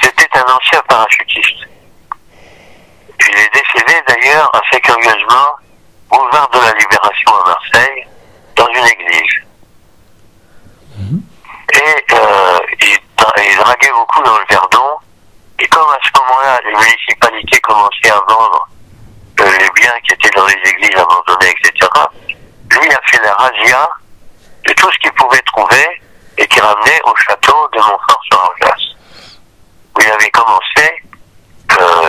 C'était un ancien parachutiste. Il est décédé d'ailleurs, assez curieusement, boulevard de la Libération à Marseille, dans une église. Et il draguait beaucoup dans le Verdon. Et comme à ce moment-là, les municipalités commençaient à vendre les biens qui étaient dans les églises abandonnées, etc., lui a fait la razzia de tout ce qu'il pouvait trouver et qui ramenait au château de Montfort-sur-Argas, où il avait commencé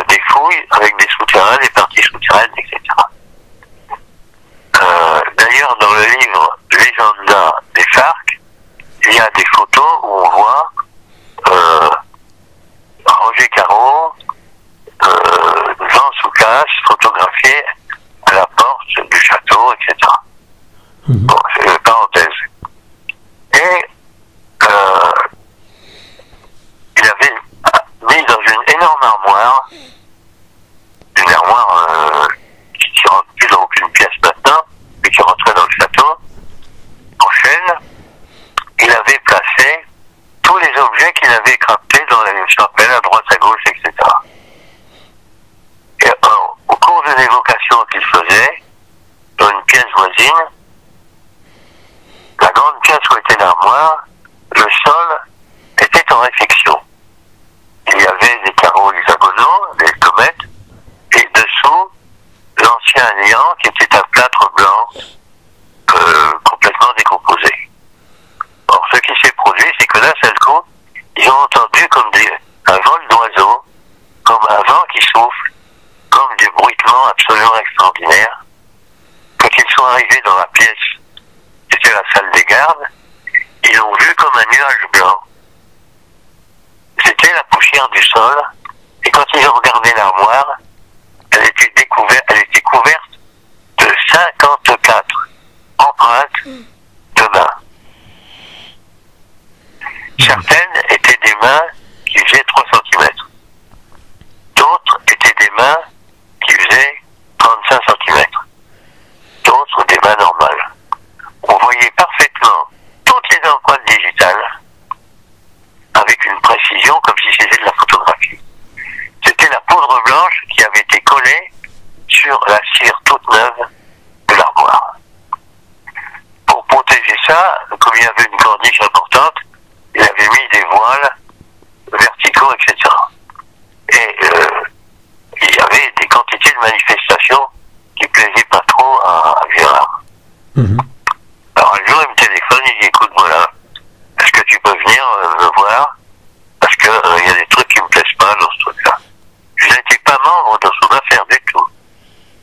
des fouilles avec des souterrains, des parties souterraines, etc. D'ailleurs, dans le livre Légenda des FARC, il y a des photos où on voit Roger Caro, Jean Soucas photographié à la porte du château, etc. Bon, c'est une parenthèse. Et il avait mis dans une énorme armoire, qui ne rentre plus dans aucune pièce maintenant, mais qui rentrait dans le château, en chaîne, il avait placé tous les objets qu'il avait craftés dans la chapelle, à droite, à gauche, etc. Et au cours d'une évocation qu'il faisait, dans une pièce voisine, la grande pièce où était l'armoire, le sol était en réflexion. Il y avait des carreaux hexagonaux, des comètes, et dessous, l'ancien liant qui était un plâtre blanc complètement décomposé. Or, ce qui s'est produit, c'est que d'un seul coup, ils ont entendu comme un vol d'oiseaux, comme un vent qui souffle, comme des bruitements absolument extraordinaires. Quand ils sont arrivés dans la pièce, c'était la salle des gardes, ils l'ont vu comme un nuage blanc. C'était la poussière du sol, et quand ils ont regardé l'armoire, elle était couverte de 54 empreintes de mains. Certaines étaient des mains qui faisaient 3 cm. D'autres étaient des mains qui faisaient 35 cm. D'autres des mains normales. On voyait parfaitement toutes les empreintes digitales avec une précision comme si c'était de la photographie. C'était la poudre blanche qui avait été collée sur la cire toute neuve de l'armoire. Pour protéger ça, comme il y avait une corniche importante, il avait mis des voiles verticaux, etc. Et il y avait des quantités de manifestations qui plaisaient pas trop à Gérard. Alors un jour, il me téléphone, il dit, écoute, voilà, est-ce que tu peux venir me voir? Parce que il y a des trucs qui me plaisent pas dans ce truc-là. Je n'étais pas membre de son affaire du tout.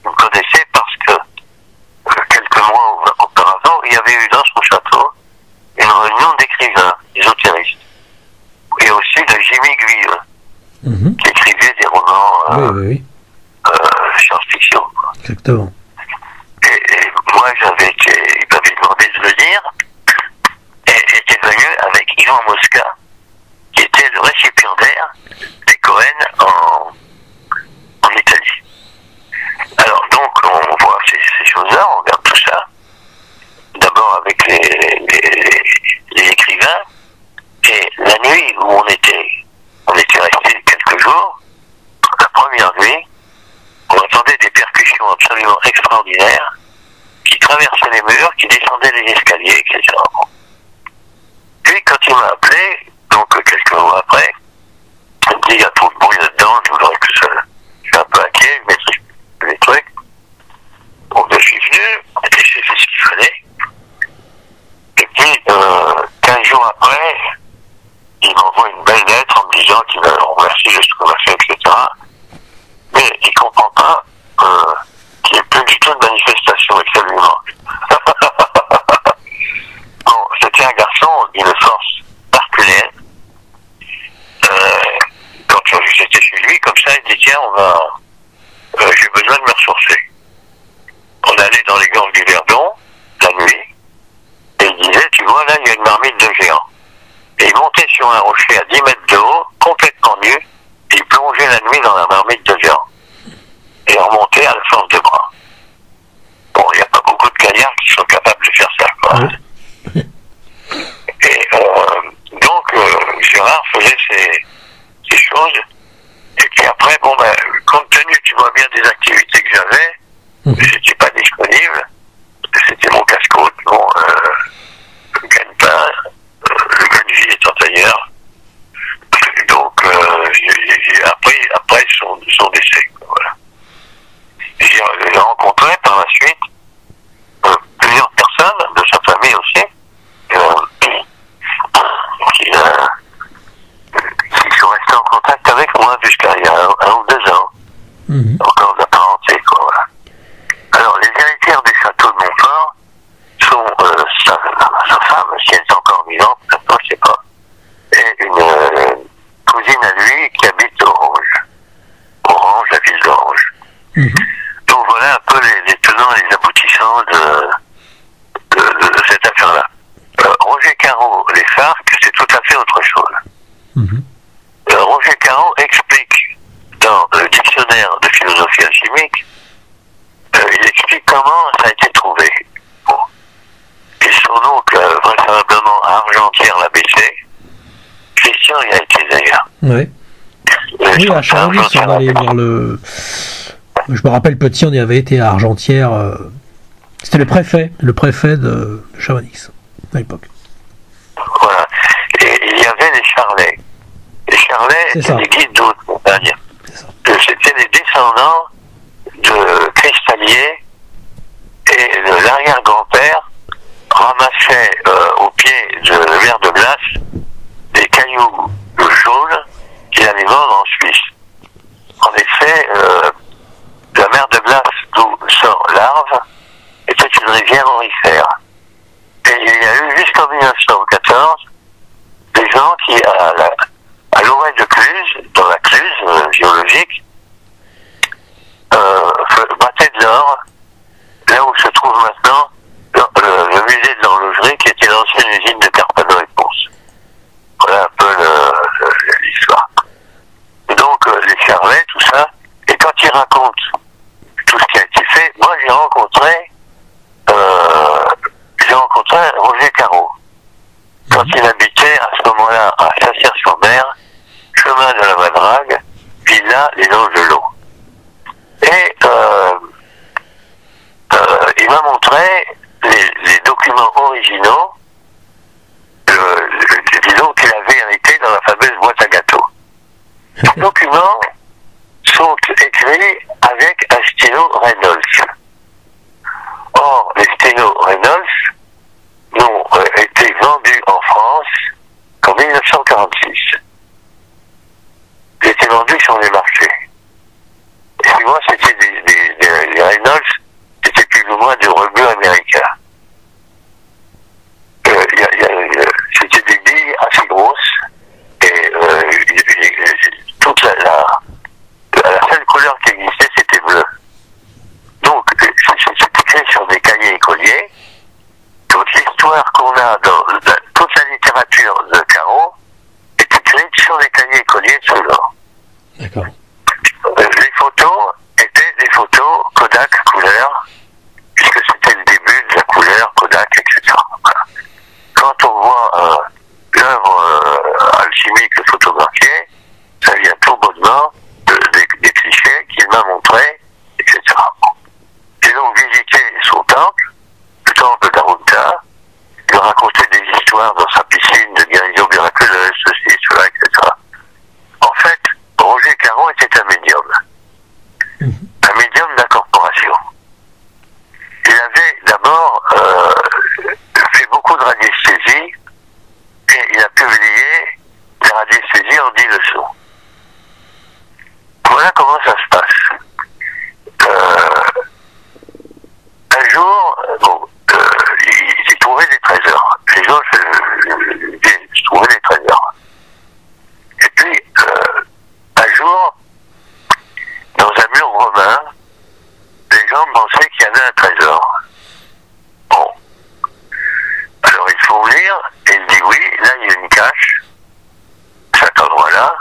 Vous me connaissez parce que quelques mois auparavant, il y avait eu dans son château une réunion d'écrivains, ésotéristes. Et aussi de Jimmy Guyeux, qui écrivait des romans science-fiction. Exactement. Et moi, il m'avait demandé de venir, et j'étais venu avec Ivan Mosca, qui était le récipiendaire des Cohen en Italie. Alors donc, on voit ces choses-là, on regarde tout ça, d'abord avec les écrivains, et la nuit où on était resté quelques jours, la première nuit, on entendait des percussions absolument extraordinaires qui traversaient les murs, qui descendaient les escaliers, etc. Puis quand il m'a appelé, donc quelques mois après, il me dit, il y a trop de bruit là-dedans, je voudrais que ça... Je suis un peu inquiet, je maîtrise les trucs. Donc je suis venu, et j'ai fait ce qu'il fallait. Et puis, 15 jours après, il m'envoie une belle lettre en me disant qu'il me remercie de ce qu'on a fait, etc. Mais il comprend pas qu'il n'y ait plus du tout de manifestation et que ça lui manque. Bon, c'était un garçon d'une force particulière. Quand j'étais chez lui, comme ça, il dit, tiens, j'ai besoin de me ressourcer. On allait dans les gorges du Verdon, la nuit, et il disait, tu vois, là, il y a une marmite de géant. Et il montait sur un rocher à 10 mètres de haut, complètement nu, et il plongeait la nuit dans la marmite de géant. Et remontait à la force de bras. Bon, il n'y a pas beaucoup de gaillards qui sont capables de faire ça, quoi. Et donc, Gérard faisait chose. Et puis après, bon, ben, compte tenu, tu vois bien, des activités que j'avais, j'étais pas disponible. C'était mon casse-côte, bon, le gagne-pain, le gagne-vie étant ailleurs. Donc, après son décès, quoi, voilà. J'ai rencontré par la suite plusieurs personnes de sa famille aussi, qui sont restés en contact avec moi jusqu'à il y a 1 ou 2 ans. Encore de la parenté, quoi, voilà. Alors, les héritières du château de Montfort sont sa femme, si elle est encore vivante, maintenant, je sais pas, et une cousine à lui qui habite Orange, la ville d'Orange. Donc voilà un peu les tenants et les aboutissants de cette affaire-là. Roger Caro, les FARC, c'est tout à fait autre chose. Roger Caro explique dans le dictionnaire de philosophie alchimique, il explique comment ça a été trouvé. Bon. Ils sont donc vraisemblablement à Argentière-l'ABC. Christian y a été d'ailleurs. Ouais. Oui, à Chamonix, on allait voir le. Je me rappelle petit, on y avait été à Argentière. C'était le préfet de Chamonix à l'époque. Voilà. Et il y avait les Charlais. Les Charlais, c'est des guides d'autres montagnes. C'était les descendants de Cristallier et de l'arrière-grand-père ramassaient au pied de la mer de Glace des cailloux jaunes qu'il allait vendre en Suisse. En effet, la mer de Glace d'où sort l'Arve était une rivière aurifère. Et il y a eu jusqu'en 1914 des gens qui, à l'orée de Cluse, dans la Cluse géologique, battaient de l'or, là où se trouve maintenant le musée de l'horlogerie, qui était l'ancienne usine de Carpano et Ponce. Voilà un peu l'histoire. Donc les Charlais, tout ça, et quand ils racontent tout ce qui a été fait, moi j'ai rencontré Roger Caro quand il habitait à ce moment-là à Saint-Cyr-sur-Mer, chemin de la Madrague, villa Les Loges de l'Eau. Et il m'a montré les documents originaux disons qu'il avait hérité dans la fameuse boîte à gâteaux. Les documents sont écrits avec un stylo Reynolds. Or, les stylos Reynolds n'ont été vendus en France qu'en 1946. Ils étaient vendus sur les marchés. Et moi, c'était des Reynolds, c'était plus ou moins du rebut américain. C'était des billes assez grosses, et toute la seule couleur qui existait, c'était bleu. Donc, c'est écrit sur des cahiers écoliers. Donc, l'histoire qu'on a dans toute la littérature de Caro est écrite sur des cahiers écoliers de ce genre. D'accord. Les photos étaient des photos Kodak couleur, puisque c'était le début de la couleur Kodak, etc. Voilà. Quand on voit l'œuvre alchimique photographiée, ça vient tout bonnement des clichés qu'il m'a montrés, etc. J'ai donc visité son temple, le temple d'Arunta, il m'a raconté des histoires dans sa piscine de guérison miraculeuse, ceci, cela, etc. En fait, Roger Caro était un médium. Un médium d'incorporation. Il avait d'abord fait beaucoup de radiesthésie et il a publié la radiesthésie en 10 leçons. Voilà comment ça se passe. Un jour, il trouvait des trésors. Les gens je trouvais des trésors. Et puis, un jour, dans un mur romain, les gens pensaient qu'il y avait un trésor. Bon. Alors ils font lire, et il dit oui, là il y a une cache, à cet endroit-là,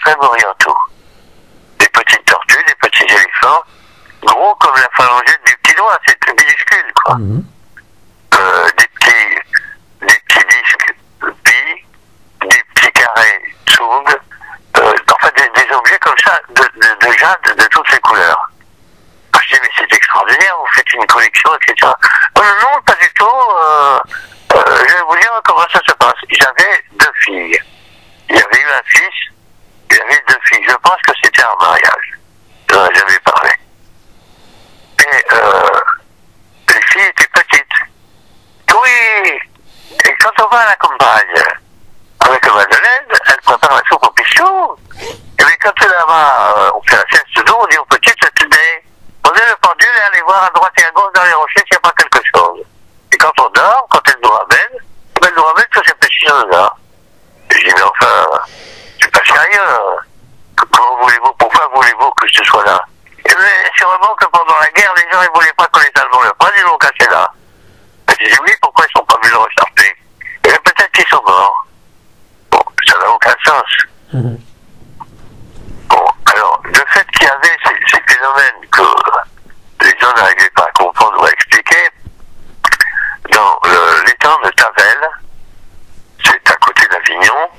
extrêmes orientaux. Des petites tortues, des petits éléphants, gros comme la phalangette du petit doigt, c'est plus minuscule, quoi. Des petits disques pi, des petits carrés tsung, enfin des objets comme ça, de jade de toutes ces couleurs. Alors, je dis, mais c'est extraordinaire, vous faites une collection, etc. Oh, non, pas du tout. Je vais vous dire comment ça se passe. J'avais 2 filles. Il y avait eu un fils, il y avait 2 filles. Je pense que c'était un mariage. Je n'en ai jamais parlé. Et les filles étaient petites. Oui. Et quand on va à la campagne, avec Madeleine, elle prépare la soupe au pichou. Et puis quand elle va, on fait la sieste d'eau, on dit aux petites, posez le pendule et allez voir à droite et à gauche dans les rochers s'il n'y a pas quelque chose. Et quand on dort, quand elle nous ramène que ces petits choses-là. Et je dis, mais enfin, c'est pas sérieux. Comment voulez-vous, pourquoi voulez-vous que je sois là? Et mais sûrement que pendant la guerre, les gens ne voulaient pas que les Allemands le prennent, ils l'ont cassé là. Et je dis, oui, pourquoi ils ne sont pas venus le recharger? Et peut-être qu'ils sont morts. Bon, ça n'a aucun sens. Bon, alors, le fait qu'il y avait ces phénomènes que les gens n'arrivaient pas à comprendre ou à expliquer, dans l'étang de Tavel, c'est à côté d'Avignon,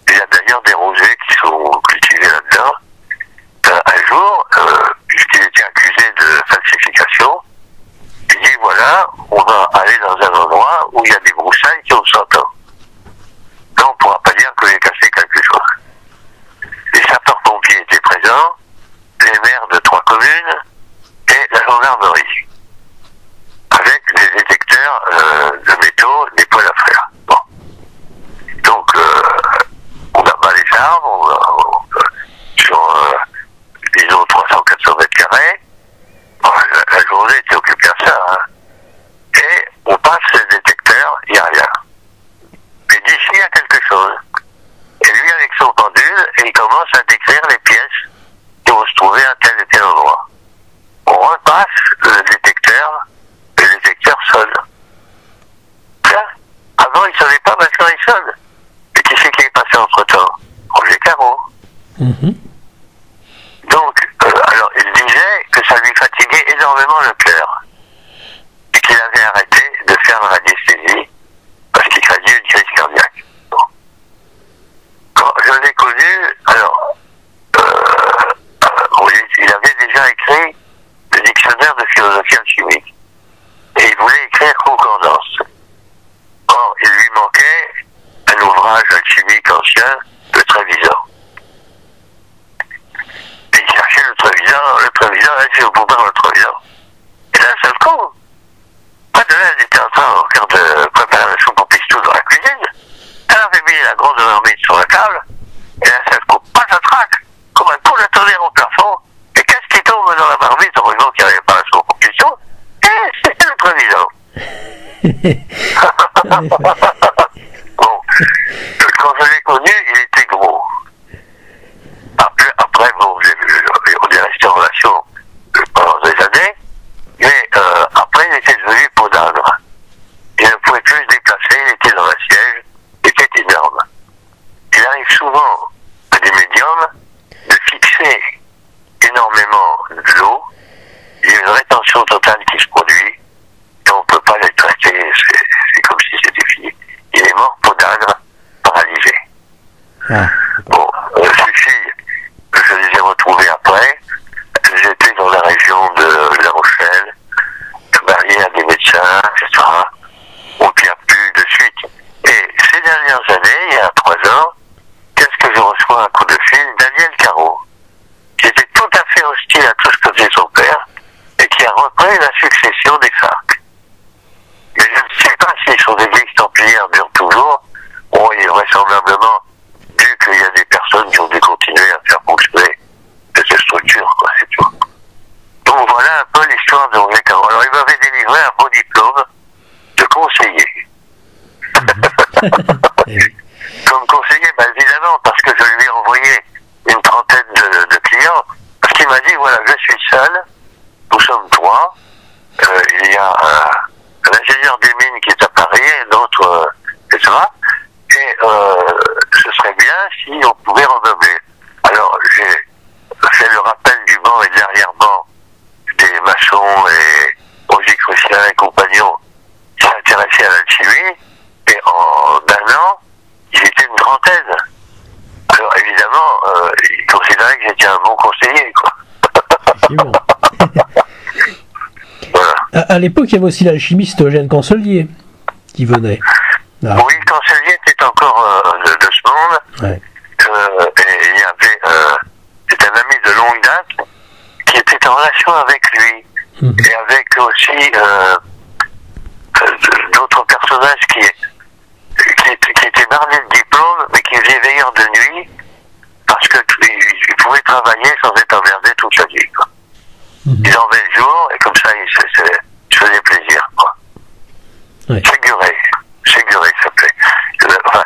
il y a d'ailleurs des rosés qui sont cultivés là-dedans. Un jour, puisqu'il était accusé de falsification, il dit voilà, on va aller dans un endroit où il y a des broussailles qui ont 100 ans. Là, on ne pourra pas dire que j'ai cassé quelque chose. Les sapeurs-pompiers étaient présents, les maires de 3 communes et la gendarmerie, avec des détecteurs de métaux, des poêles à frire. Bon. Donc, on abat les arbres, sur, disons, 300-400 mètres carrés. Bon, la journée était occupée à ça. Hein. Et on passe les détecteurs, il n'y a rien. Mais d'ici, il y a quelque chose. Et lui, avec son pendule, il commence à décrire les pièces qui vont se trouver à tel et tel endroit. On repasse le détecteur sonne. Tiens, avant, il ne savait pas, maintenant, il sonne. Et qui c'est qui est passé entre-temps? Roger Caro. Donc, alors, il disait que ça lui fatiguait énormément le cœur. Et qu'il avait arrêté de faire la radiesthésie parce qu'il craignait une crise cardiaque. Bon. Quand je l'ai connu, alors, il avait déjà écrit le dictionnaire de philosophie alchimique. Et il voulait écrire concordance. Or, il lui manquait un ouvrage alchimique ancien, le Trévisan. Et il cherchait le Trévisan, là, je vais vous voir le Trévisan. Et d'un seul coup, Madeleine était en train de préparer la soupe au pistou dans la cuisine. Elle avait mis la grande marmite sur la table, et d'un seul coup, pas de trac, comme un coup de tonnerre au plafond. Et qu'est-ce qui tombe dans la marmite, heureusement qu'il n'y avait pas la soupe au pistou? Et c'était le Trévisan. Bon, quand je l'ai connu, il était gros. Après bon, on est resté en relation pendant des années, mais après il était devenu podagre. Il ne pouvait plus se déplacer, il était dans un siège, il était énorme. Il arrive souvent à des médiums de fixer énormément de l'eau, il y a une rétention totale qui se produit, et on ne peut pas les traiter, c'est comme si c'était fini. Il est mort podagre, paralysé. Bon, ces filles, je les ai retrouvées après. Elles étaient dans la région de La Rochelle, mariées à des médecins, etc. On n'y a plus de suite. Et ces dernières années, il y a 3 ans, qu'est-ce que je reçois un coup de fil? Daniel Caro, qui était tout à fait hostile à tout ce que faisait son père, et qui a repris la succession des FARC. Mais je ne sais pas si son église templière dure toujours. Bon, il est vraisemblablement, vu qu'il y a des personnes qui ont dû continuer à faire fonctionner cette structure, quoi, c'est tout. Donc voilà un peu l'histoire de Roger Caro. Alors il m'avait délivré un beau diplôme de conseiller. Comme conseiller, ben, évidemment, parce que je lui ai envoyé une trentaine de clients, parce qu'il m'a dit, voilà, je suis seul, nous sommes 3, il y a un ingénieur des mines qui est à Paris, et d'autres, etc. Et ce serait bien si on pouvait remeubler. à l'alchimie, et en un an, il était une trentaine. Alors évidemment, il considérait que j'étais un bon conseiller, quoi. Bon. Voilà. À l'époque, il y avait aussi l'alchimiste Eugène Cancelier qui venait. Ah. Oui, Cancelier était encore de ce monde. Ouais. Et il y avait c'est un ami de longue date qui était en relation avec lui. Et avec aussi d'autres personnages qui étaient bardés de diplômes, mais qui faisaient veilleurs de nuit, parce qu'ils pouvaient travailler sans être emmerdés toute la nuit, quoi. Ils enlevaient le jour, et comme ça, ils se faisaient plaisir, quoi. Ouais. Séguré s'appelait. Enfin,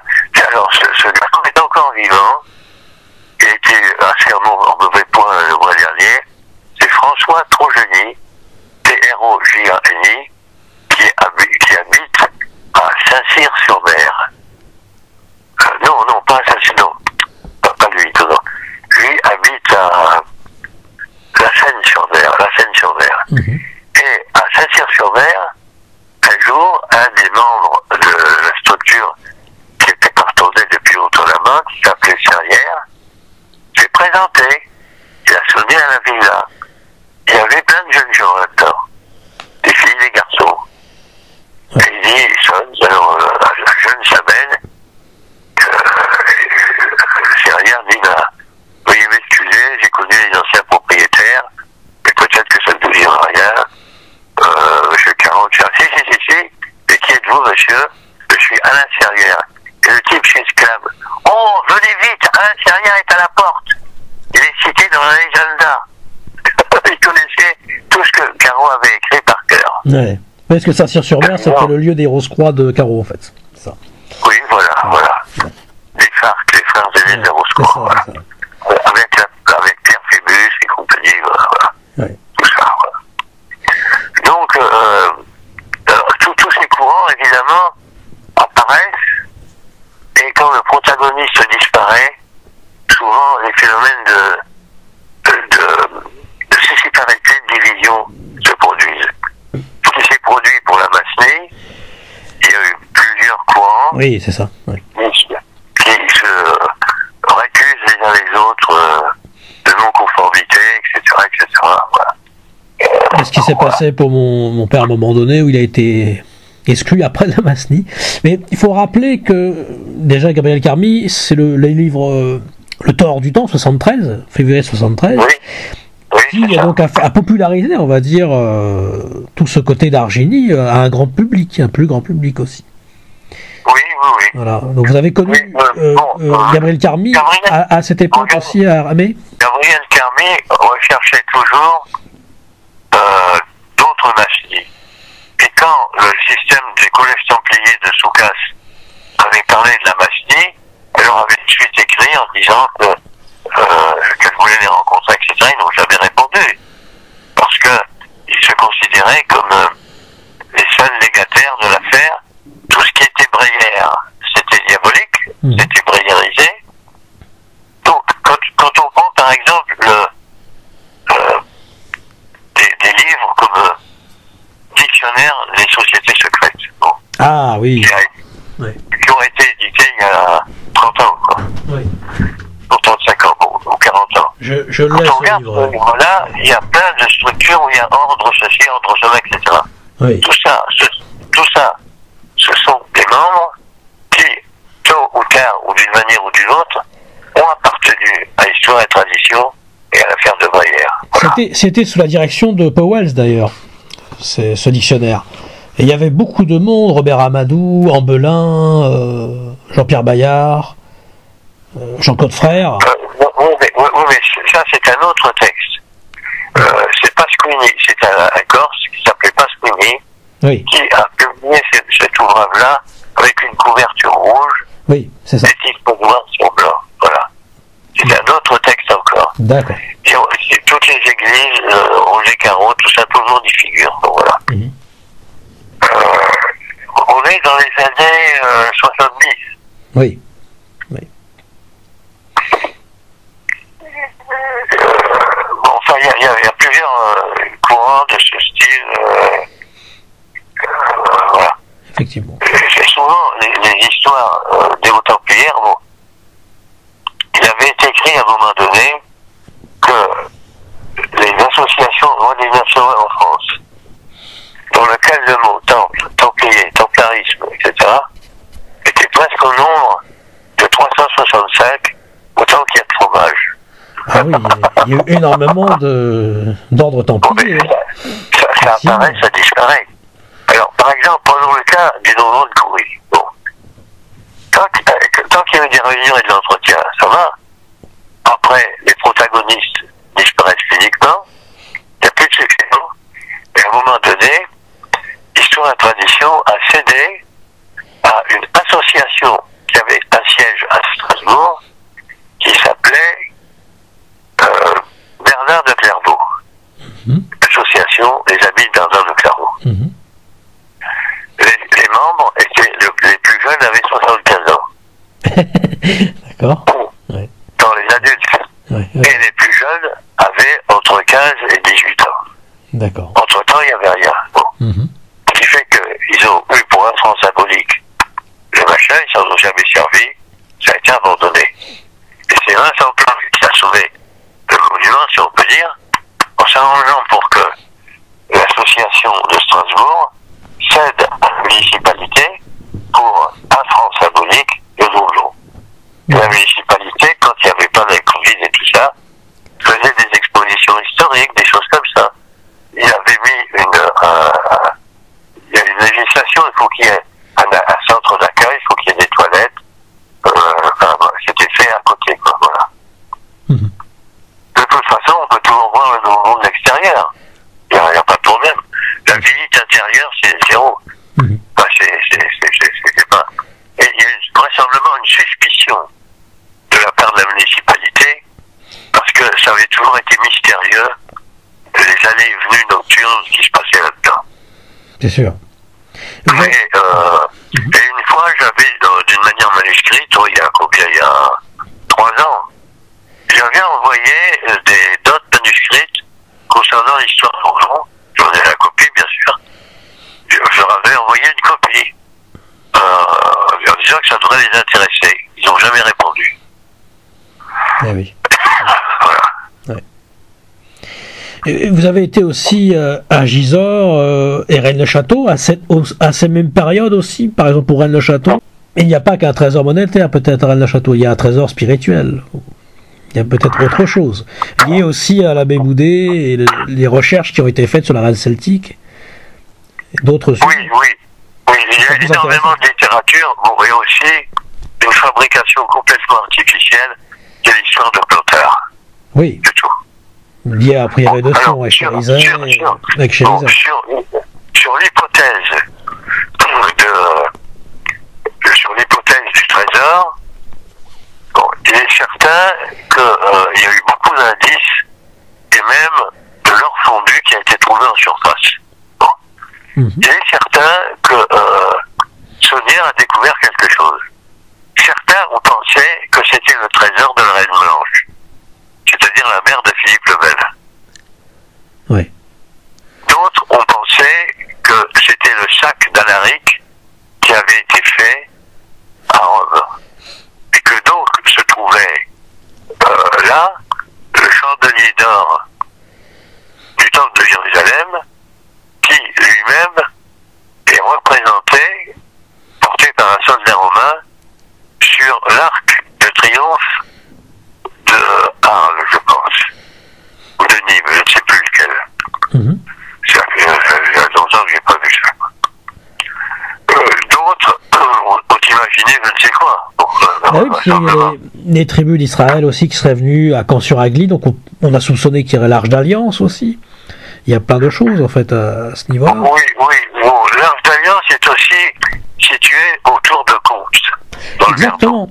alors, ce garçon est encore vivant. Il était assez en mauvais point le mois dernier. C'est François Trojani, Trojani, qui habite à Saint-Cyr-sur-Mer. Non, pas à Saint-Cyr, non. Pas lui, non. Lui habite à La Seine-sur-Mer. Et à Saint-Cyr-sur-Mer, un jour, un des membres de la structure qui était partonnée depuis Auton-la-Main, qui s'appelait Serrière, s'est présenté. Il a sonné à la villa. Il y avait plein de jeunes gens là-dedans. Des filles, des garçons. Et il sonne. Alors, la jeune s'amène. Serrière dit, veuillez m'excuser, j'ai connu les anciens propriétaires, mais peut-être que ça ne vous dira rien. Monsieur Caron, si. Et qui êtes-vous, monsieur? Je suis Alain Serrière. Et le type s'exclame. Oh, venez vite, Alain Serrière est à la porte. Il est cité dans la légenda. Il connaissait tout ce que Caron avait écrit par cœur. Ouais. Parce que Saint-Cyr-sur-Mer, c'était le lieu des Rose-Croix de Caro, en fait. Ça. Oui, voilà. Les frères aînés de Rose-Croix. Voilà. Avec Pierre Phébus et compagnie, voilà. Ouais. Tout ça, voilà. Donc, tous ces courants, évidemment, apparaissent, et quand le protagoniste disparaît, souvent les phénomènes de séciparité, de division se produisent. Ce qui s'est produit pour la Massénie, il y a eu plusieurs courants. Oui, c'est ça. Ouais. Qui se récusent les uns les autres de non-conformité, etc. Voilà. Ce qui s'est passé pour mon père à un moment donné, où il a été exclu après la Massénie. Mais il faut rappeler que, déjà, Gabriel Carmy, c'est le livre Le Tort du Temps, 73, février 73, qui a donc a popularisé, on va dire, tout ce côté d'Argini à un grand public, un plus grand public aussi. Oui. Voilà. Donc vous avez connu Gabriel Carmy à cette époque aussi à Ramé. Gabriel Carmy recherchait toujours d'autres Massénies. Et quand le système des collèges templiers de Soukas avait parlé de la Massénie, elle leur avait tout de suite écrit en disant qu'elle voulait les rencontrer, etc. Ils n'ont jamais répondu. Parce qu'ils se considéraient comme les seuls légataires de l'affaire. Tout ce qui était bréyère, c'était diabolique, c'était bréyérisé. Donc, quand on prend par exemple des livres comme Dictionnaire des sociétés secrètes, bon, ah oui, qui ont été édités il y a 30 ans, quoi. Oui. 35 ans, ou 40 ans. Je l'ai, quand on regarde ce livre-là, il y a plein de structures où il y a ordre ceci, ordre cela, etc. Oui. Tout ça, ce sont des membres qui, tôt ou tard, ou d'une manière ou d'une autre, ont appartenu à l'histoire et tradition et à l'affaire de Bruyère. Voilà. C'était sous la direction de Pauwels d'ailleurs, ce dictionnaire. Et il y avait beaucoup de monde, Robert Amadou, Ambelin, Jean-Pierre Bayard, Jean-Claude Frère. Oui, mais ça c'est un autre texte. C'est Pasquini, c'est un Corse qui s'appelait Pasquini, oui, qui a publié cet ouvrage-là avec une couverture rouge, oui, c'est ça. des titres noirs sur blanc. Voilà. C'est un autre texte encore. D'accord. Et toutes les églises, Roger Caro, tout ça, toujours d'y figure. Donc voilà. On est dans les années 70. Oui. Enfin, il y a plusieurs courants de ce style. Voilà. effectivement. C'est souvent les histoires des Hauts-Templiers. Bon, il avait été écrit à un moment donné que les associations religieusement en France, dans lequel le mot temple, templier, templarisme, etc., était presque au nombre de 365, autant qu'il y a de fromage. Ah oui, il y a eu énormément d'ordres templiers. Ça apparaît, ça disparaît. Alors, par exemple, prenons le cas du Donjon de Coury. Bon. Tant qu'il y a eu des réunions et de l'entretien, ça va. Après, les protagonistes disparaissent physiquement, il n'y a plus de succession, et à un moment donné, l'histoire et la tradition a cédé à une association qui avait un siège à Strasbourg, qui s'appelait Bernard de Clairvaux. L'association des amis de Bernard de Clairvaux. Les membres étaient, les plus jeunes avaient 75 ans. D'accord. Ouais. Dans les adultes. Ouais. Et les plus jeunes avaient entre 15 et 18 ans. D'accord. Entre-temps, il n'y avait rien. Bon. Ce qui fait qu'ils ont eu pour un franc symbolique le machin, ils s'en ont jamais servi, ça a été abandonné. Et c'est Vincent Plan qui a sauvé le monument, si on peut dire, en s'arrangeant pour que l'association de Strasbourg cède à la municipalité pour un franc symbolique de donjon. La municipalité, quand il n'y avait pas de Covid et tout ça, faisait des expositions historiques, des choses comme ça. Il avait mis il y a une législation, il faut qu'il y ait un centre d'accueil, il faut qu'il y ait des toilettes. C'était fait à côté, quoi, voilà. De toute façon, on peut toujours voir le donjon de l'extérieur. Il n'y a pas de problème. La visite intérieure, c'est zéro. Enfin, c'est pas. Et il y a vraisemblablement une suspicion de la part de la municipalité, parce que ça avait toujours été mystérieux, les allées et venues nocturnes qui se passaient là-dedans. C'est sûr. Et une fois, j'avais, d'une manière manuscrite, il y a 3 ans, j'avais envoyé des notes manuscrites concernant l'histoire de donjon. J'en ai la copie, bien sûr. Je leur avais envoyé une copie, en disant que ça devrait les intéresser. Ils n'ont jamais répondu. Eh oui. Voilà. Ouais. Et vous avez été aussi à Gisors et Rennes-le-Château à ces mêmes périodes aussi, par exemple pour Rennes-le-Château. Il n'y a pas qu'un trésor monétaire peut-être à Rennes-le-Château, il y a un trésor spirituel. Il y a peut-être autre chose. Lié aussi à l'abbé Boudet et les recherches qui ont été faites sur la reine celtique. D'autres sujets. Oui, il y a énormément de littérature, bon, et aussi une fabrication complètement artificielle de l'histoire de Plotard. Oui. Du tout. Lié à Prière de Son avec Chérizet. Sur l'hypothèse du trésor, bon, il est certain qu'il y a eu beaucoup d'indices, et même de l'or fondu qui a été trouvé en surface. Bon. Il est certain que Saunière a découvert quelque chose. Certains ont pensé que c'était le trésor de la Reine Blanche, c'est-à-dire la mère de Philippe le Bel. Oui. D'autres ont pensé que c'était le sac d'Alaric qui avait été fait à Rome. Et que donc se trouvait là le chandelier d'or du temple de Jérusalem, qui lui-même est représenté, porté par un soldat romain, sur l'arc de triomphe de Arles, je pense, ou de Nîmes, je ne sais plus lequel. Ça fait longtemps que j'ai pas vu ça. D'autres ont imaginé je ne sais quoi. Oui, les tribus d'Israël aussi qui seraient venues à Camp-sur-Agly, donc on a soupçonné qu'il y aurait l'Arche d'Alliance aussi. Il y a plein de choses en fait à ce niveau-là. Oui, bon, l'Arche d'Alliance est aussi située autour de Comps.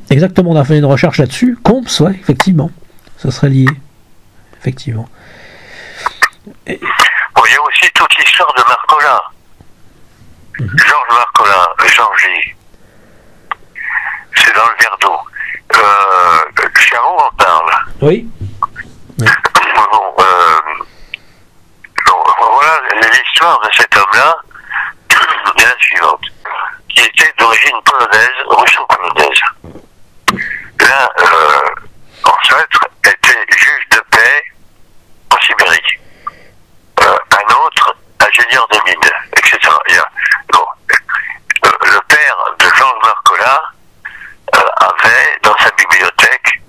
Exactement, on a fait une recherche là-dessus. Comps, ouais, effectivement. Ça serait lié. Effectivement. Bon, il y a aussi toute l'histoire de Marcolin. Georges Marcolin, Georgie. C'est dans le verre d'eau. Charot en parle. Oui. Voilà, l'histoire de cet homme-là est la suivante. d'origine polonaise, russo-polonaise. L'un, ancêtre, était juge de paix en Sibérie. Un autre, ingénieur des mines, etc. Bon, le père de Georges Marcola avait dans sa bibliothèque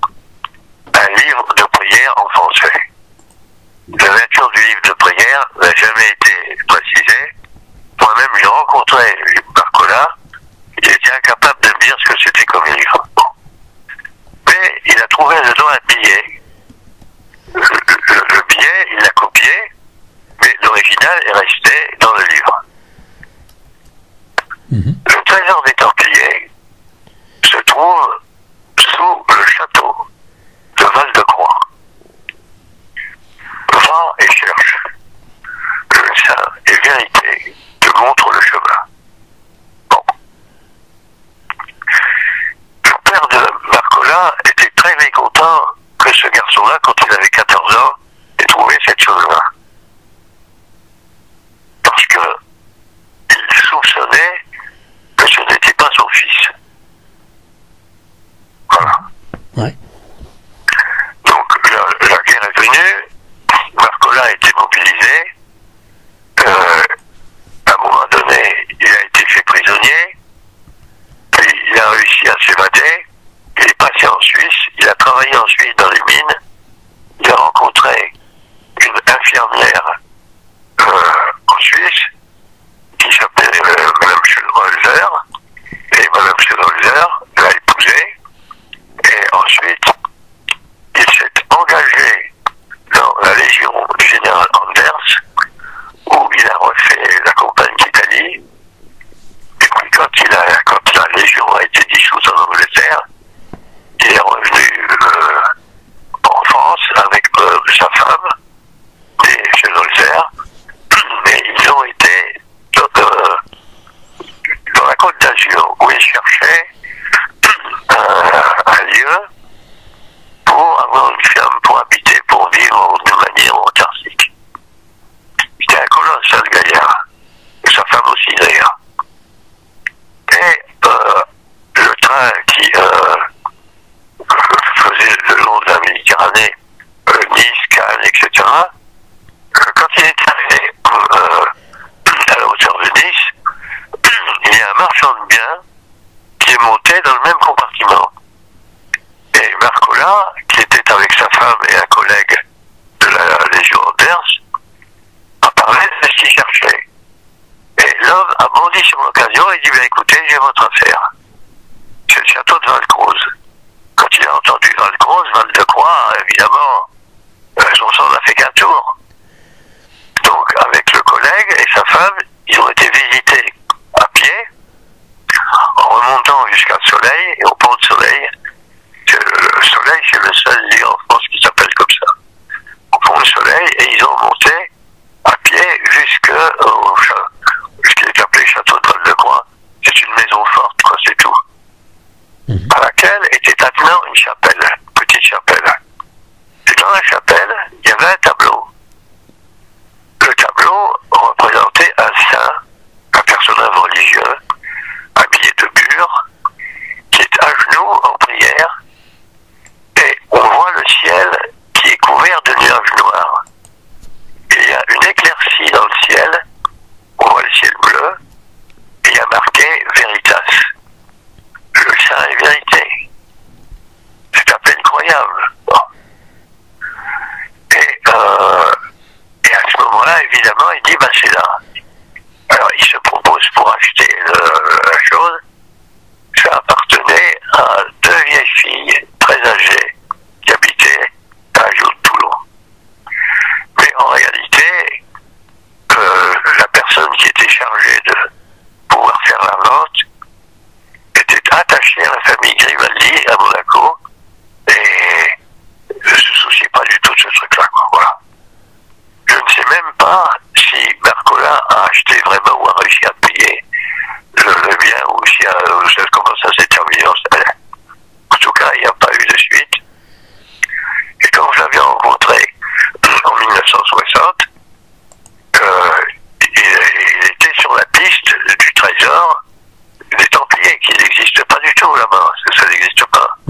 un livre de prière en français. La nature du livre de prière n'a jamais été précisée. Moi-même, j'ai rencontré Marcola, il était incapable de me dire ce que c'était comme livre. Bon. Mais il a trouvé dedans un billet. Le billet, il l'a copié, mais l'original est resté dans le livre. Le trésor des Templiers se trouve sous le château de Val-de-Croix. Va et cherche. Le saint et vérité te montre le chemin. Bon. Le père de Marcola était très mécontent que ce garçon-là, quand il avait 14 ans, ait trouvé cette chose-là. Parce que il soupçonnait que ce n'était pas son fils. Voilà. Ouais. Donc la guerre est venue, Marcola a été mobilisé, à un moment donné, il a été fait prisonnier, puis il a réussi à s'évader, il est passé en Suisse, il a travaillé en Suisse dans les mines, il a rencontré une infirmière en Suisse qui s'appelait Madame Schulholzer, et Madame Schulholzer l'a épousée, et ensuite il s'est engagé dans la Légion du général Anders, où il a refait la campagne d'Italie, et puis quand la Légion a été dissoute en Angleterre, il est revenu en France avec sa femme, et Schulholzer, mais ils ont été dans la Côte d'Azur, où ils cherchaient un lieu pour avoir une ferme pour habiter, pour vivre de manière autarcique. C'était un colossal gaillard, et sa femme aussi d'ailleurs. Et le train qui faisait le long de la Méditerranée, Nice, Cannes, etc., quand il est arrivé à la hauteur de Nice, il y a un marchand de biens qui est monté dans le même compartiment. Et Marcola, qui était avec sa femme et un collègue de la Légion Anders, a parlé de ce qu'il cherchait. Et l'homme a bondi sur l'occasion et dit, bien écoutez, j'ai votre affaire. C'est le château de Val-Croze. Quand il a entendu Val-Croze, Val-de-Croix, évidemment, son sang n'a fait qu'un tour. Donc, avec le collègue et sa femme, ils ont été visités à pied, en remontant jusqu'à Soleil, et au pont de Soleil. Le Soleil, c'est le seul lieu en France qui s'appelle comme ça. Au pont de Soleil, et ils ont monté à pied jusqu'au ce qui est appelé Château de Val-de-Croix. C'est une maison forte, quoi, c'est tout. À laquelle était attenant une chapelle, une petite chapelle. Et dans la chapelle, il y avait un tableau. Le tableau représentait un saint, un personnage religieux, habillé de bure, qui est à genoux en prière, et on voit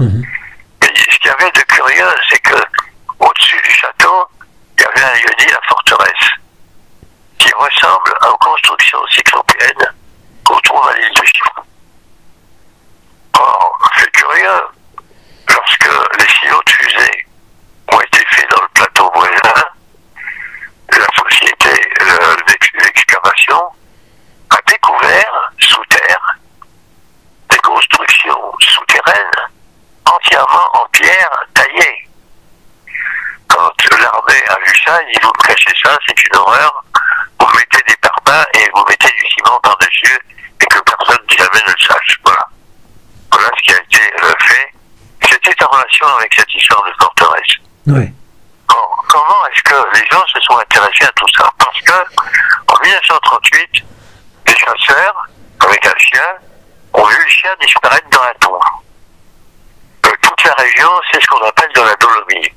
Et ce qu'il y avait de curieux, c'est que au-dessus du château, il y avait un lieu dit la forteresse, qui ressemble aux constructions cyclopéennes qu'on trouve à l'île de Chypre. Or, c'est curieux, lorsque les silos de fusée ont été faits dans le plateau voisin, la société d'excavation a découvert sous terre des constructions souterraines entièrement en pierre taillée. Quand l'armée a vu ça, il dit: vous me cachez ça, c'est une horreur, vous mettez des parpaings et vous mettez du ciment par-dessus et que personne jamais ne le sache. Voilà. Voilà ce qui a été fait. C'était en relation avec cette histoire de forteresse. Oui. Comment est-ce que les gens se sont intéressés à tout ça? Parce que en 1938, les chasseurs, avec un chien, ont vu le chien disparaître dans la tour. Toute la région, c'est ce qu'on appelle de la dolomie,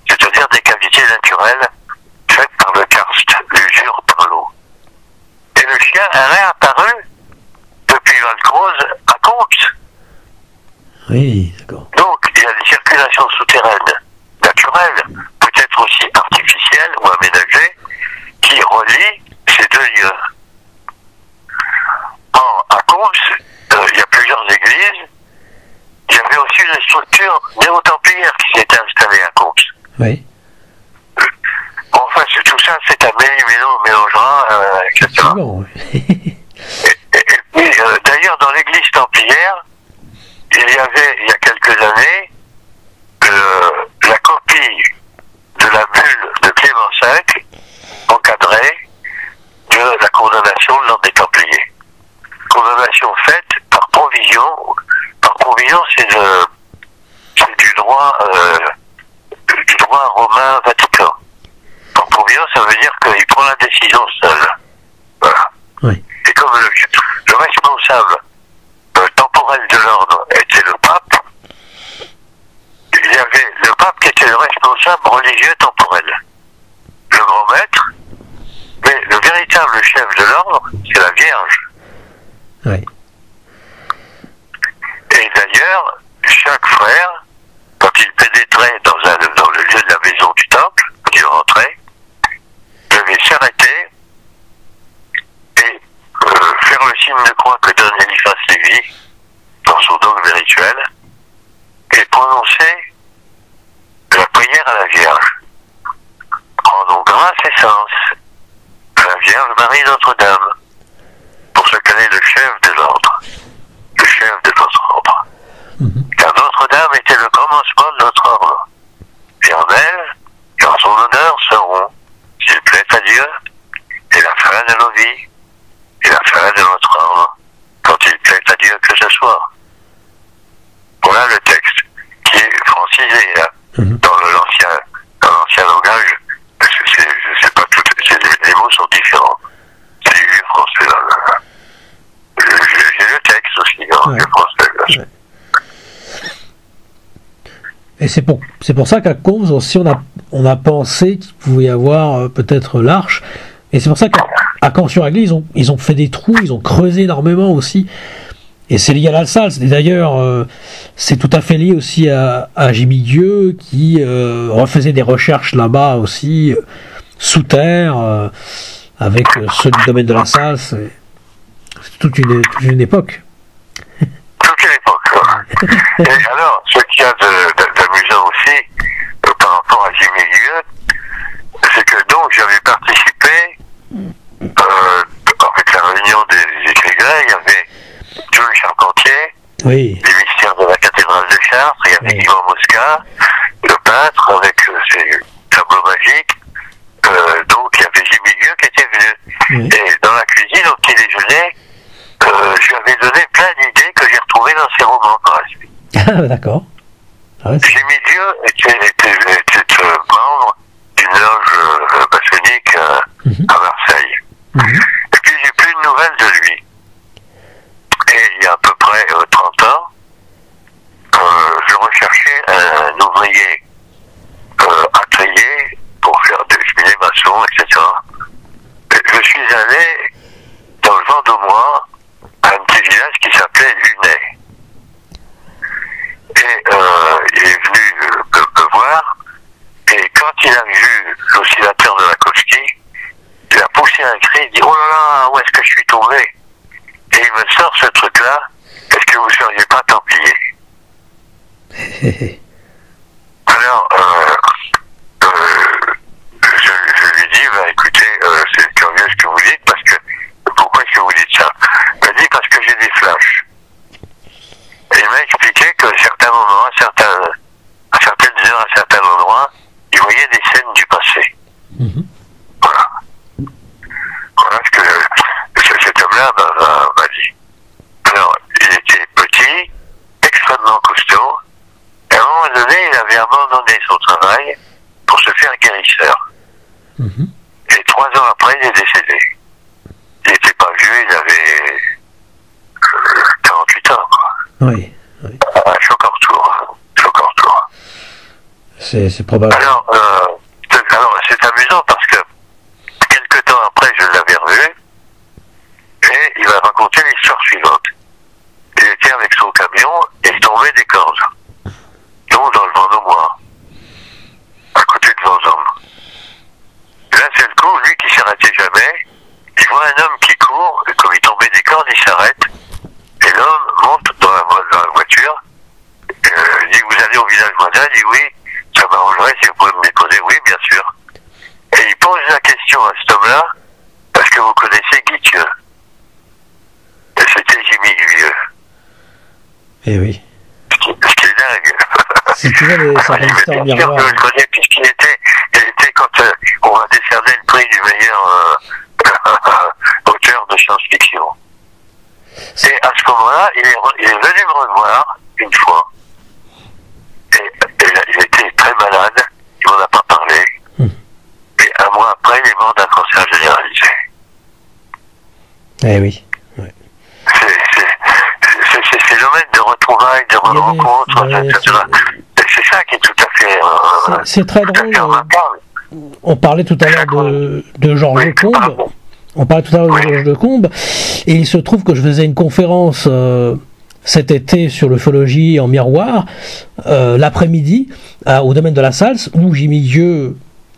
c'est-à-dire des cavités naturelles faites par le karst, l'usure par l'eau. Et le chien est réapparu depuis Val-Croze à Comps. Oui, d'accord. Donc, il y a des circulations souterraines naturelles, peut-être aussi artificielles ou aménagées, qui relient ces deux lieux. Or, à Comps, il y a plusieurs églises. Il y avait aussi une structure néo-templière qui s'était installée à Comps. Oui. Enfin, tout ça, c'est un méli-mélo mélangera, etc. Absolument, oui. Et puis, d'ailleurs, dans l'église templière, il y a quelques années, la copie de la bulle de Clément V encadrée de la condamnation de l'ordre des Templiers. Condamnation faite par provision. Par provision, c'est du droit romain vatican. Par provision, ça veut dire qu'il prend la décision seul. Voilà. Oui. Et comme le responsable temporel de l'ordre était le pape, il y avait le pape qui était le responsable religieux temporel, le grand maître, mais le véritable chef de l'ordre, c'est la Vierge. Oui. Et d'ailleurs, chaque frère, quand il pénétrait dans le lieu de la maison du temple, quand il rentrait, devait s'arrêter et faire le signe de croix que donne Eliphas Lévi dans son dogme rituel et prononcer la prière à la Vierge. Rendons grâce et sens à la Vierge Marie Notre-Dame pour ce qu'elle est le chef de l'ordre, le chef de notre ordre. Car Notre-Dame était le commencement de notre ordre. Et en elle, et en son honneur seront, s'il plaît à Dieu, et la fin de nos vies, et la fin de notre ordre, quand il plaît à Dieu que ce soit. Voilà le texte qui est francisé hein, dans l'ancien langage. C'est pas tout, les mots sont différents. C'est du vieux français là. J'ai le texte aussi en vieux français. Là. Et c'est pour ça qu'à Comps aussi on a pensé qu'il pouvait y avoir peut-être l'Arche. Et c'est pour ça qu'à Camps-sur-Agly, ils ont fait des trous, ils ont creusé énormément aussi. Et c'est lié à la salle. Et d'ailleurs, c'est tout à fait lié aussi à Jimmy Dieu qui refaisait des recherches là-bas aussi, sous terre, avec ceux du domaine de la salle. C'est toute une époque. Toute une époque, ouais. Et alors, ce qu'il y a d'amusant aussi, par rapport à Jimmy Dieu, c'est que donc j'avais participé avec la réunion des écrivains, il y avait Jules Charpentier, oui. Les mystères de la cathédrale de Chartres, il y avait Yvan Mosca, le peintre, avec ses tableaux magiques, donc il y avait Jimmy Dieu qui était venu. Oui. Et dans la cuisine, au petit déjeuner, je lui avais donné plein d'idées que j'ai retrouvées dans ses romans par la suite. Ah, d'accord. Ah ouais, Jimmy Dieu était membre d'une loge maçonnique à Marseille. Et puis j'ai plus de nouvelles de lui. Et il y a à peu près 30 ans, je recherchais un ouvrier atelier pour faire des cheminées maçons, etc. Et je suis allé dans le Vendômois à un petit village qui s'appelait Lunay. Et il dit, oh là là, où est-ce que je suis tombé? Et il me sort ce truc-là, est-ce que vous ne seriez pas templier? Alors, je lui dis, bah, écoutez, c'est curieux ce que vous dites, parce que, pourquoi est-ce que vous dites ça? Il m'a dit, parce que j'ai des flashs. Et il m'a expliqué qu'à certains moments, à certaines heures, à certains endroits, il voyait des scènes du passé. Voilà. Voilà ce que cet homme-là m'a dit. Alors, il était petit, extrêmement costaud, et à un moment donné, il avait abandonné son travail pour se faire guérisseur. Et 3 ans après, il est décédé. Il n'était pas vieux, il avait 48 ans, quoi. Oui. Choc en retour. C'est probable. Alors, c'est amusant parce que quelques temps après, je l'avais revu et il m'a raconté l'histoire suivante. Il était avec son camion et il tombait des cordes, donc dans le Vendômois, à côté de Vendôme. Et là, c'est le coup, lui qui s'arrêtait jamais, il voit un homme qui court, et comme il tombait des cordes, il s'arrête, et l'homme monte dans la voiture, il dit, vous allez au village voisin? Il dit, oui, ça m'arrangerait si vous pouvez me déposer. Oui, bien sûr. Et il pose la question à cet homme-là, parce que vous connaissez Guitieux. Et c'était Jimmy Vieux. Eh oui. Ce qui est dingue. C'est toujours les histoires bien sûr que je le connais, puisqu'il était quand on a décerné le prix du meilleur auteur de science-fiction. Et à ce moment-là, il est venu me revoir une fois. Et il était très malade, il m'en a pas parlé. Et un mois après, il est mort d'un cancer généralisé. Eh oui. C'est ces phénomènes de retrouvailles, de rencontres, etc. C'est ça qui est tout à fait... c'est très drôle. On parlait tout à l'heure de Georges Combe. On parlait tout à l'heure de Georges de Combe. Et il se trouve que je faisais une conférence cet été sur l'ufologie en miroir, l'après-midi, au domaine de la Salse, où Jimmy Vieux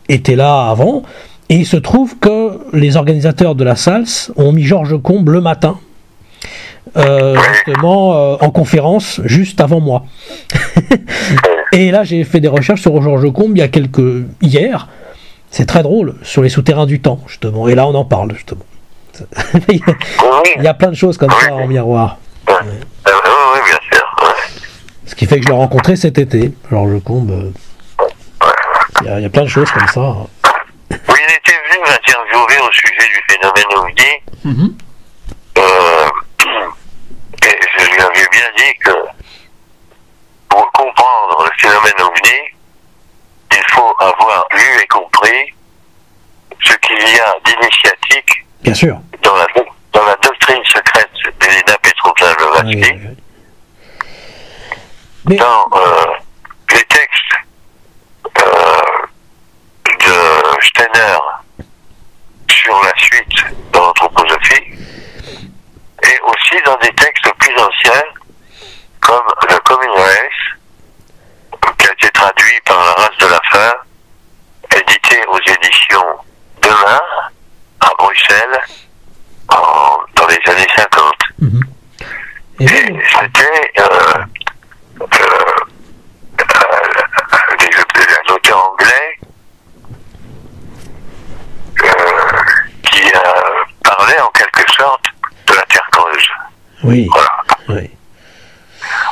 était là avant. Et il se trouve que les organisateurs de la Salse ont mis Georges Combe le matin. Justement en conférence juste avant moi. Et là j'ai fait des recherches sur Georges Combe hier, c'est très drôle, sur les souterrains du temps justement, et là on en parle justement. Il y a plein de choses comme ça en miroir. Oui, bien sûr. Ce qui fait que je l'ai rencontré cet été, Georges Combe. Il y a plein de choses comme ça. Oui, il était venu m'interviewer au sujet du phénomène OVNI. Et je lui avais bien dit que pour comprendre le phénomène OVNI, il faut avoir lu et compris ce qu'il y a d'initiatique bien sûr dans la doctrine secrète d'Elena Petrovna-Blavatsky, dans les textes de Steiner sur la suite de l'anthroposophie, et aussi dans des textes plus anciens, comme le Coming Race, qui a été traduit par La race de la faim, édité aux éditions Demain, à Bruxelles, dans les années 50. Et c'était un auteur anglais qui parlait en quelque sorte de la Terre creuse. Oui. Voilà. Oui.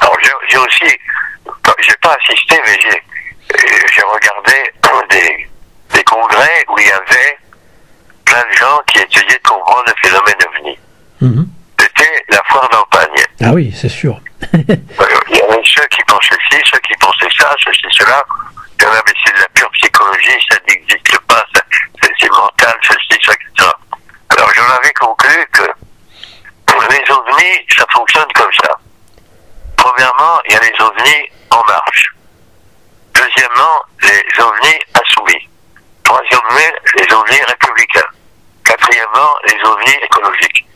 Alors j'ai aussi, j'ai pas assisté, mais j'ai regardé des congrès où il y avait plein de gens qui essayaient de comprendre le phénomène OVNI. C'était la foire d'Empagne. Ah oui, c'est sûr. Il y avait ceux qui pensaient ci, ceux qui pensaient ça, ceci, cela. Il y en a, mais c'est de la pure psychologie, ça n'existe pas, c'est mental, ceci, ça, etc. Alors j'en avais conclu que les ovnis, ça fonctionne comme ça. Premièrement, il y a les ovnis en marche. Deuxièmement, les ovnis insoumis. Troisièmement, les ovnis républicains. Quatrièmement, les ovnis écologiques.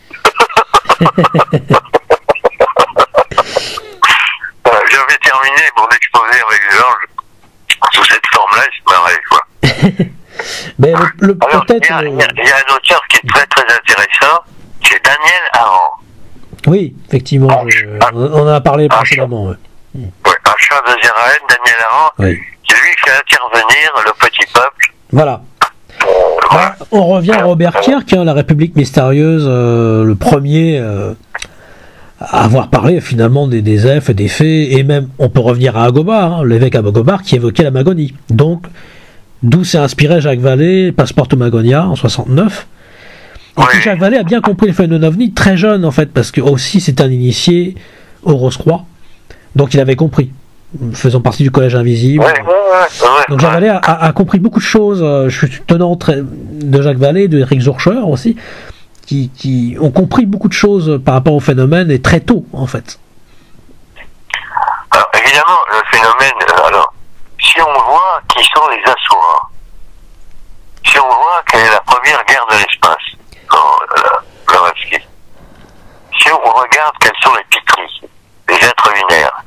J'avais terminé mon exposé avec Georges sous cette forme-là, il se marrait, quoi. Mais Alors, peut-être. il y a un auteur qui est très très intéressant, c'est Daniel Arendt. Oui, effectivement, on en a parlé précédemment. Ouais. Ouais, Achard de Zéraën, Daniel Arendt, Oui. qui lui fait intervenir le petit peuple. Voilà. Voilà. On revient à Robert Kirk, hein, La République mystérieuse, le premier à avoir parlé finalement des elfes, des fées, et même on peut revenir à Agobard, hein, l'évêque Agobard qui évoquait la Magonie. Donc, d'où s'est inspiré Jacques Vallée, Passeporto Magonia en 69. Et puis Jacques Vallée a bien compris le phénomène ovni très jeune en fait, parce que aussi c'est un initié au Rose-Croix, donc il avait compris, faisant partie du collège invisible. Donc Jacques Vallée a compris beaucoup de choses. Je suis tenant de Jacques Vallée, de Éric Zourcher aussi, qui ont compris beaucoup de choses par rapport au phénomène et très tôt en fait. Alors évidemment le phénomène, alors si on voit qui sont les Asuras, si on voit quelle est la première guerre de l'espace, Blavatsky, si on regarde quels sont les pitris, les êtres lunaires,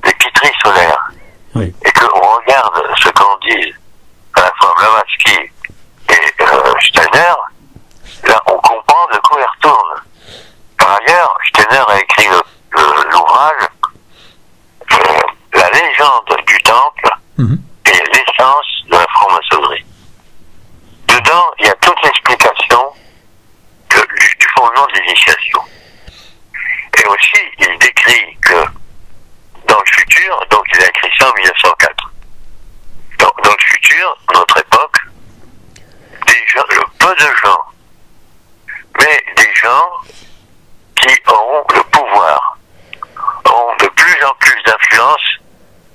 les pitris solaires, oui. Et qu'on regarde ce qu'en disent à la fois Blavatsky et Steiner, là on comprend de quoi il retourne. Par ailleurs, Steiner a écrit l'ouvrage La légende du temple et l'essence de la franc-maçonnerie. Dedans, il y a toute l'explication du fondement de l'initiation. Et aussi, il décrit que dans le futur, donc il a écrit ça en 1904, dans le futur, notre époque, peu de gens, mais des gens qui auront le pouvoir, auront de plus en plus d'influence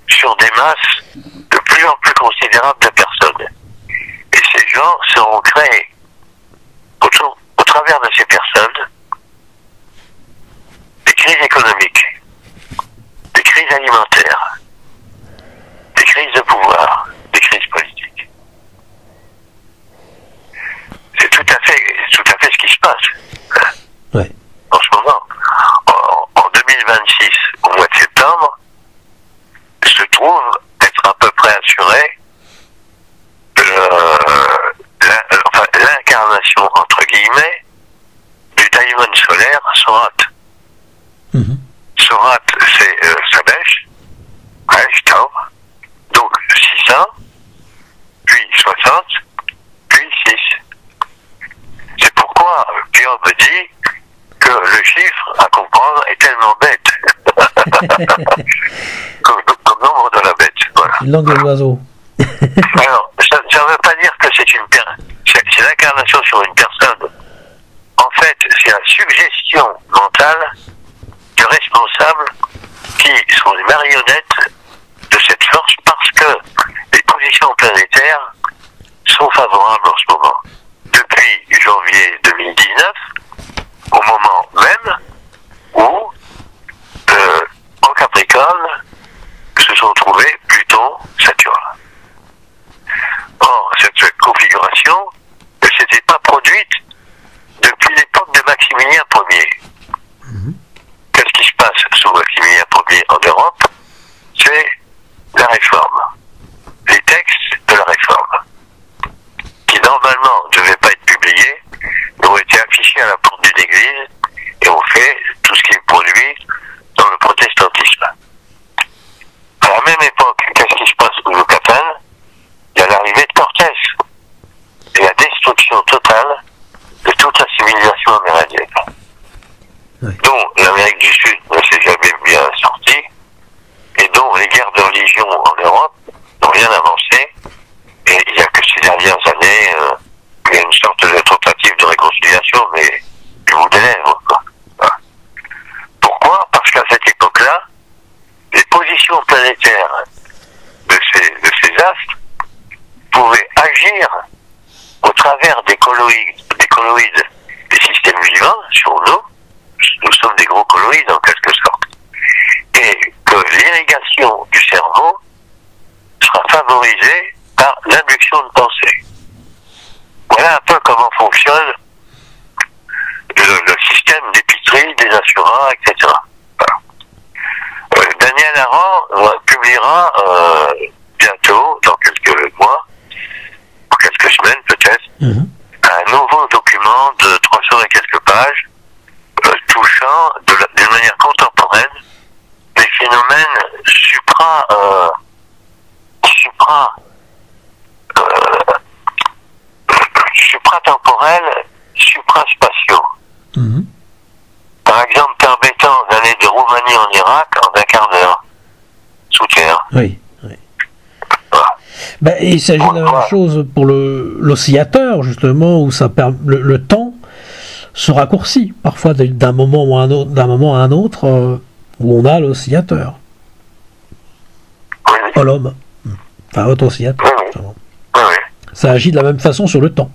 sur des masses de plus en plus considérables de personnes. Et ces gens seront créés au travers de ces personnes des crises économiques, des crises alimentaires, des crises de pouvoir, des crises politiques. C'est tout à fait ce qui se passe. Ouais. En ce moment. En 2026, au mois de septembre, se trouve être à peu près assuré l'incarnation, entre guillemets, du diamond solaire Sorat. Sorat, c'est Sabesh, Tau, donc 600, puis 60, puis 6. C'est pourquoi Piob dit que le chiffre à comprendre est tellement bête. comme nombre de la bête. Voilà. Une langue de l'oiseau. Alors, ça ne veut pas dire que c'est l'incarnation sur une personne. En fait, c'est la suggestion mentale du responsable qui sont les marionnettes de cette force parce que les positions planétaires sont favorables en ce moment. Depuis janvier 2019, au moment même où en Capricorne se sont trouvés Pluton, Saturne. Or, cette configuration ne s'était pas produite depuis l'époque de Maximilien Ier. Qu'est-ce qui se passe sous Maximilien Ier en Europe? C'est la réforme. Les textes de la réforme, qui normalement ne devaient pas être publiés, ont été affichés à la porte d'une église et ont fait tout ce qui est produit dans le protestantisme. À la même époque, qu'est-ce qui se passe au Yucatan? Il y a l'arrivée de Cortés et la destruction totale de toute la civilisation amérindienne. Oui. Dont l'Amérique du Sud ne s'est jamais bien sortie et dont les guerres de religion en Europe n'ont rien avancé. Et il n'y a que ces dernières années, il y a une sorte de tentative de réconciliation, mais du bout des lèvres, quoi. Voilà. Pourquoi? Parce qu'à cette époque-là, les positions planétaires de ces astres pouvaient agir au travers des colloïdes des systèmes vivants sur nous. Nous sommes des gros colloïdes en quelque sorte. Et que l'irrigation du cerveau sera favorisée par l'induction de pensée. Voilà un peu comment fonctionne le système des pitris, des asuras, etc. Voilà. Daniel Arendt publiera bientôt, dans quelques mois, ou quelques semaines Mhm. Un nouveau document de 300 et quelques pages, touchant d'une manière contemporaine les phénomènes supratemporels, supraspatiaux. Mhm. Par exemple, permettant d'aller de Roumanie en Irak en un quart d'heure, sous terre. Oui. Oui. Voilà. Ben, il s'agit de la même chose pour l'oscillateur, justement, où le temps se raccourcit, parfois d'un moment à un autre, où on a l'oscillateur. Oui, oui. Oh, l'homme. Enfin, votre oscillateur. Oui, oui. justement. Oui, oui. Ça agit de la même façon sur le temps.